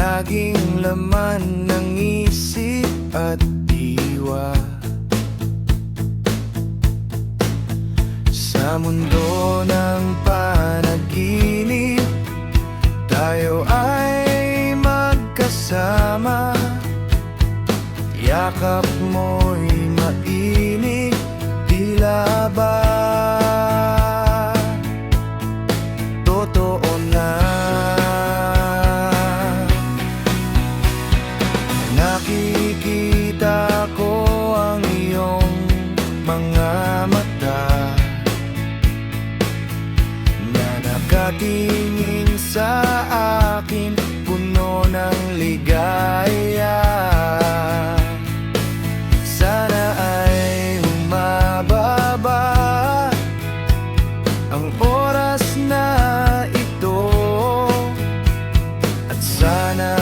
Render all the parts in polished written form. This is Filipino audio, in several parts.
laging laman ng isip at diwa. Sa mundo ng panaginip, tayo ay magkasama. Yakap mo'y mainit, tila ba totoo na. Nakikita ko ang iyong mga mata na nakatingin sa akin, puno ng ligaya. Sana ay humababa ang oras na ito, at sana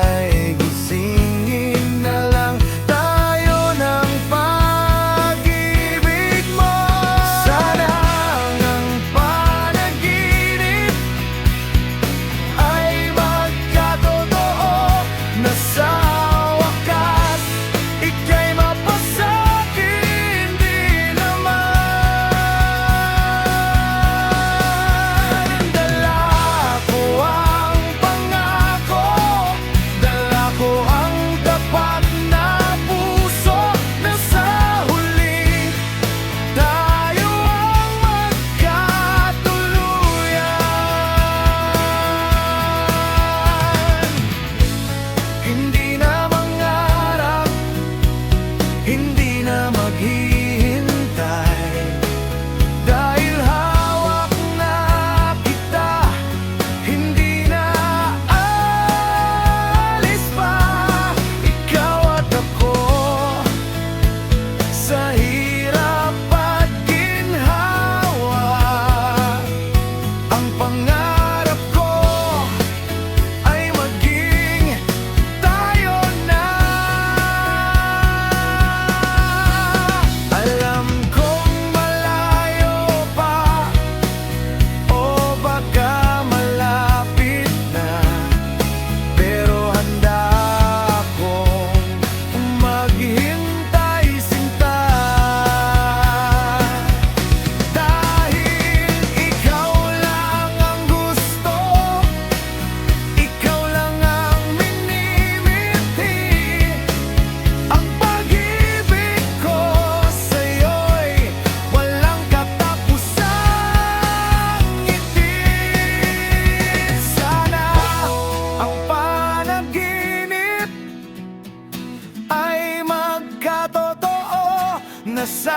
ay gisingin na lang tayo ng pag-ibig mo. Sana ang panaginip ay magkatotoo, na sa wakas ika'y mapasakin din naman. Dala ko ang pangako, dala ko ang tapat na puso, na sa huli tayo ang magkatuluyan. Hindi na mangarap, hindi na maghihintay, dahil hawak na kita, hindi na alis pa. Ikaw at ako, sa hirap at ginhawa, ang pangarap ko ay maging tayo na. Alam kong malayo pa, o baka malapit na, pero handa akong maghintay, sinta. Dahil ikaw lang ang gusto, ikaw lang ang minimiti, ang pag-ibig ko sa'yo'y walang katapusang ngiti. Sana ang panaginip ay magkatotoo, na sa